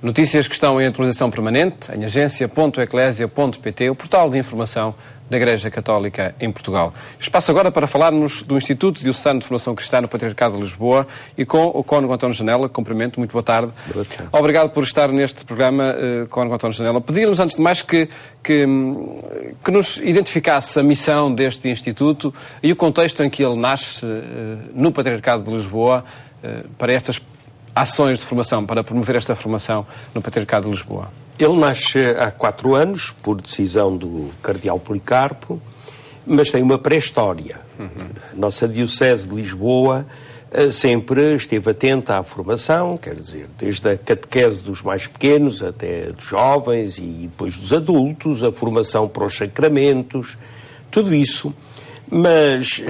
Notícias que estão em atualização permanente em agência.eclesia.pt, o portal de informação da Igreja Católica em Portugal. Espaço agora para falarmos do Instituto Diocesano de Formação Cristã no Patriarcado de Lisboa e com o Cônego António Janela. Cumprimento, muito boa tarde. Boa tarde. Obrigado por estar neste programa, Cônego António Janela. Pedimos, antes de mais, que nos identificasse a missão deste Instituto e o contexto em que ele nasce no Patriarcado de Lisboa para estas ações de formação, para promover esta formação no Patriarcado de Lisboa. Ele nasce há 4 anos, por decisão do Cardeal Policarpo, mas tem uma pré-história. Nossa Diocese de Lisboa sempre esteve atenta à formação, quer dizer, desde a catequese dos mais pequenos até dos jovens e depois dos adultos, a formação para os sacramentos, tudo isso. Mas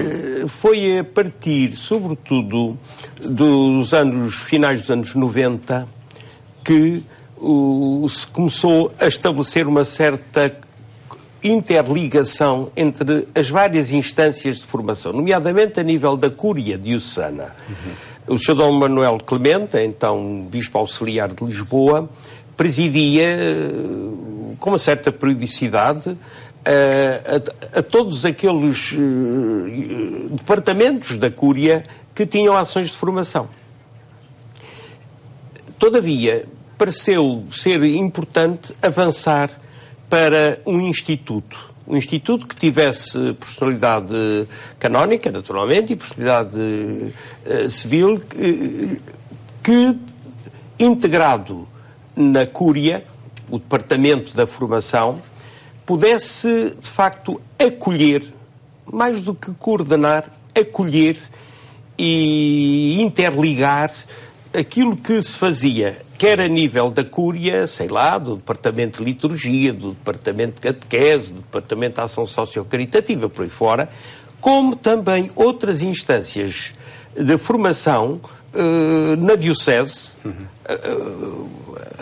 foi a partir, sobretudo, dos finais dos anos 90, que se começou a estabelecer uma certa interligação entre as várias instâncias de formação, nomeadamente a nível da Cúria Diocesana. O Sr. Dom Manuel Clemente, então Bispo Auxiliar de Lisboa, presidia com uma certa periodicidade a todos aqueles departamentos da Cúria que tinham ações de formação. Todavia, pareceu ser importante avançar para um instituto que tivesse personalidade canónica, naturalmente, e personalidade civil, que integrado na Cúria, o departamento da formação, pudesse, de facto, acolher, mais do que coordenar, acolher e interligar aquilo que se fazia, quer a nível da Cúria, sei lá, do Departamento de Liturgia, do Departamento de Catequese, do Departamento de Ação Sociocaritativa, por aí fora, como também outras instâncias de formação na Diocese,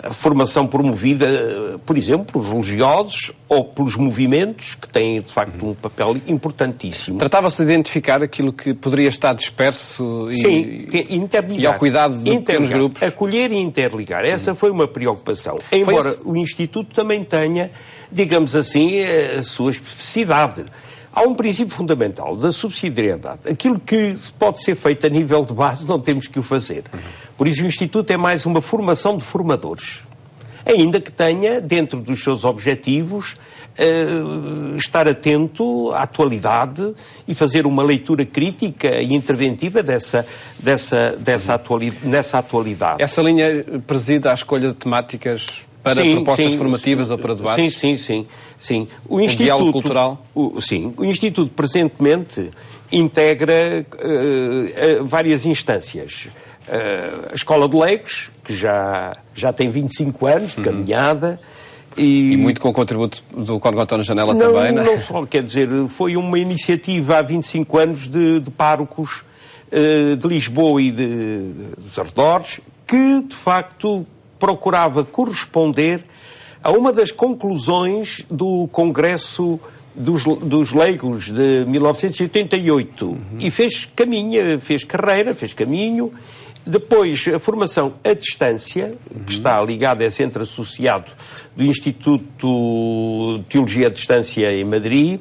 a formação promovida, por exemplo, pelos religiosos ou pelos movimentos, que têm, de facto, um papel importantíssimo. Tratava-se de identificar aquilo que poderia estar disperso e ao cuidado de pequenos grupos. Acolher e interligar. Essa foi uma preocupação. Embora o Instituto também tenha, digamos assim, a sua especificidade. Há um princípio fundamental da subsidiariedade. Aquilo que pode ser feito a nível de base, não temos que o fazer. Por isso o Instituto é mais uma formação de formadores. Ainda que tenha, dentro dos seus objetivos, estar atento à atualidade e fazer uma leitura crítica e interventiva nessa atualidade. Essa linha preside à escolha de temáticas para propostas formativas ou para debates? Sim. O diálogo cultural? O Instituto presentemente integra várias instâncias. A Escola de Leigos, que já tem 25 anos de caminhada. E muito com o contributo do Cônego António Janela também, não é? Não só, quer dizer, foi uma iniciativa há 25 anos de párocos de Lisboa e dos arredores, que, de facto, procurava corresponder a uma das conclusões do Congresso dos Leigos de 1988. E fez caminho. Depois, a formação à distância, que está ligada a esse centro associado do Instituto de Teologia à Distância em Madrid,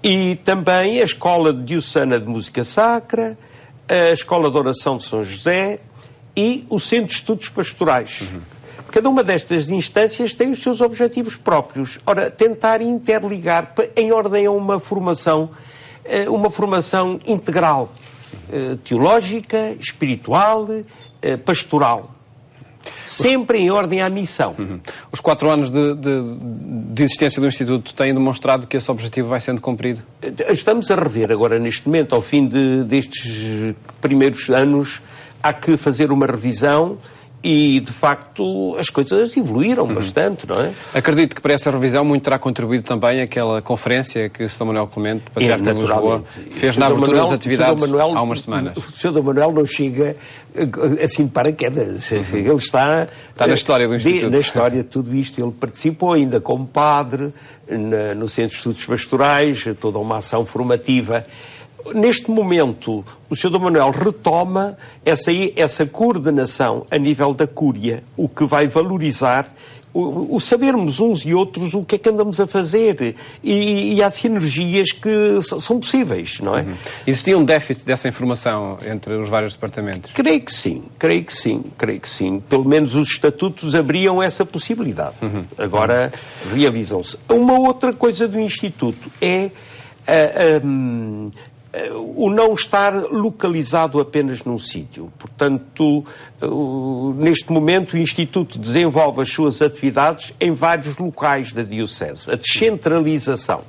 e também a Escola Diocesana de Música Sacra, a Escola de Oração de São José e o Centro de Estudos Pastorais. Cada uma destas instâncias tem os seus objetivos próprios. Ora, tentar interligar em ordem a uma formação integral, teológica, espiritual, pastoral. Sempre em ordem à missão. Os 4 anos de existência do Instituto têm demonstrado que esse objetivo vai sendo cumprido? Estamos a rever agora, neste momento, ao fim destes primeiros anos, há que fazer uma revisão. E, de facto, as coisas evoluíram bastante, não é? Acredito que para essa revisão muito terá contribuído também aquela conferência que o Sr. Manuel Clemente, Patriarca de Lisboa, fez na abertura das atividades há umas semanas. O Sr. Dom Manuel não chega assim de paraquedas. Ele está na história do Instituto. Na história de tudo isto. Ele participou ainda como padre no Centro de Estudos Pastorais, toda uma ação formativa. Neste momento, o Sr. Dom Manuel retoma essa coordenação a nível da Cúria, o que vai valorizar o sabermos uns e outros o que é que andamos a fazer e há sinergias que são possíveis, não é? Existia um déficit dessa informação entre os vários departamentos? Creio que sim. Pelo menos os estatutos abriam essa possibilidade. Agora realizam-se. Uma outra coisa do Instituto é o não estar localizado apenas num sítio. Portanto, neste momento o Instituto desenvolve as suas atividades em vários locais da Diocese. A descentralização,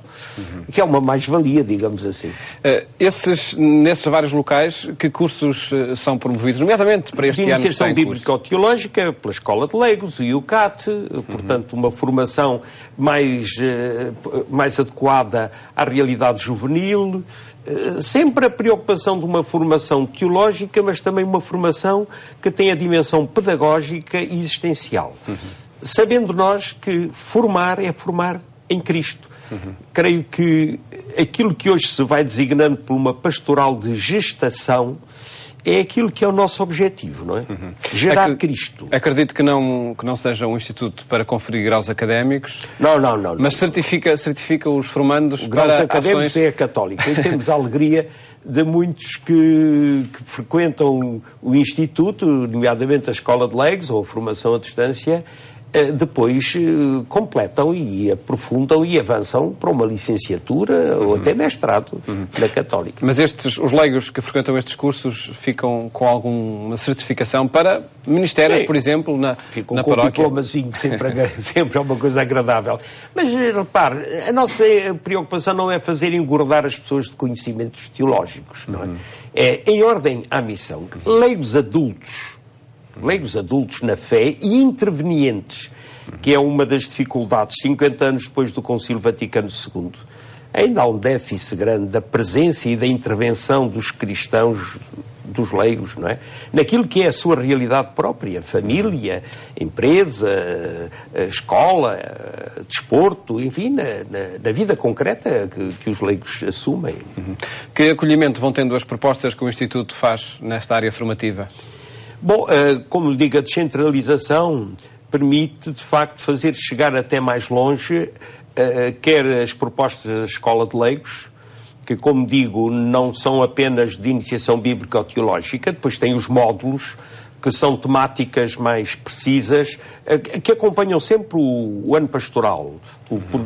que é uma mais-valia, digamos assim. Nesses vários locais, que cursos são promovidos, nomeadamente para este ano? De iniciação bíblico-teológica, pela Escola de Leigos, o IUCAT, portanto, uma formação mais adequada à realidade juvenil, sempre a preocupação de uma formação teológica, mas também uma formação que tem a dimensão pedagógica e existencial. Sabendo nós que formar é formar em Cristo. Creio que aquilo que hoje se vai designando por uma pastoral de gestação é aquilo que é o nosso objetivo, não é? Gerar Cristo. Acredito que não seja um instituto para conferir graus académicos. Não. Mas certifica os formandos para graus académicos ações... é católico. E temos a alegria de muitos que frequentam o Instituto, nomeadamente a Escola de Leigos ou a formação à distância, depois completam e aprofundam e avançam para uma licenciatura ou até mestrado na Católica. Mas os leigos que frequentam estes cursos ficam com alguma certificação para ministérios, por exemplo, na com paróquia? Um diplomazinho, sempre é uma coisa agradável. Mas repare, a nossa preocupação não é fazer engordar as pessoas de conhecimentos teológicos, não é? É em ordem à missão. Leigos adultos na fé e intervenientes, que é uma das dificuldades, 50 anos depois do Concílio Vaticano II. Ainda há um déficit grande da presença e da intervenção dos cristãos, dos leigos, não é? Naquilo que é a sua realidade própria, família, empresa, escola, desporto, enfim, na vida concreta que os leigos assumem. Que acolhimento vão tendo as propostas que o Instituto faz nesta área formativa? Bom, como lhe digo, a descentralização permite, de facto, fazer chegar até mais longe, quer as propostas da Escola de Leigos, que, como digo, não são apenas de iniciação bíblica ou teológica, depois tem os módulos, que são temáticas mais precisas, que acompanham sempre o ano pastoral.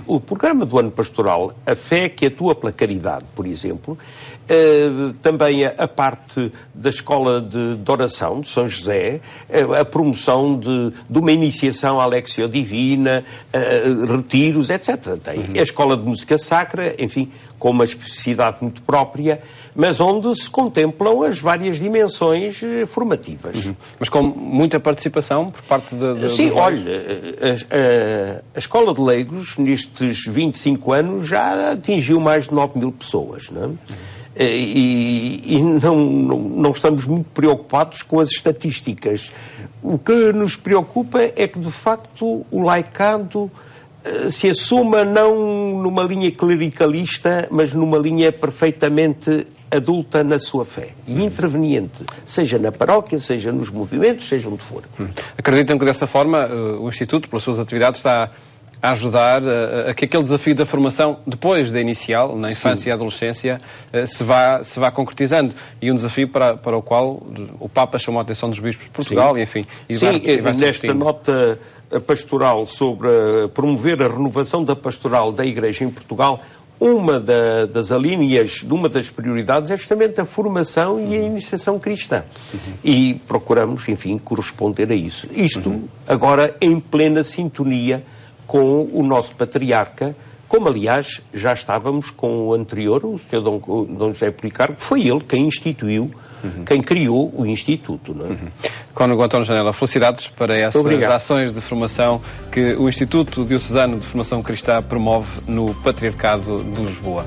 O programa do ano pastoral, a fé que atua pela caridade, por exemplo, também a parte da escola de oração de São José, a promoção de uma iniciação à Lectio Divina, retiros, etc. Tem a escola de música sacra, enfim, com uma especificidade muito própria, mas onde se contemplam as várias dimensões formativas. Mas com muita participação por parte Sim, olha, a Escola de Leigos, nestes 25 anos, já atingiu mais de 9 mil pessoas, não é? E não estamos muito preocupados com as estatísticas. O que nos preocupa é que, de facto, o laicado se assuma não numa linha clericalista, mas numa linha perfeitamente adulta na sua fé e interveniente, seja na paróquia, seja nos movimentos, seja onde for. Acreditam que dessa forma o Instituto, pelas suas atividades, está a ajudar a que aquele desafio da formação, depois da inicial, na infância e adolescência, se vá concretizando. E um desafio para o qual o Papa chamou a atenção dos bispos de Portugal, e enfim... Nesta nota pastoral sobre promover a renovação da pastoral da Igreja em Portugal, uma das alíneas, uma das prioridades é justamente a formação e a iniciação cristã. E procuramos, enfim, corresponder a isso. Isto, agora, em plena sintonia com o nosso patriarca, como, aliás, já estávamos com o anterior, o Sr. Dom José Policarpo, que foi ele quem instituiu, quem criou o Instituto. Não é? Cônego António Janela, felicidades para essas ações de formação que o Instituto Diocesano de Formação Cristã promove no Patriarcado de Lisboa.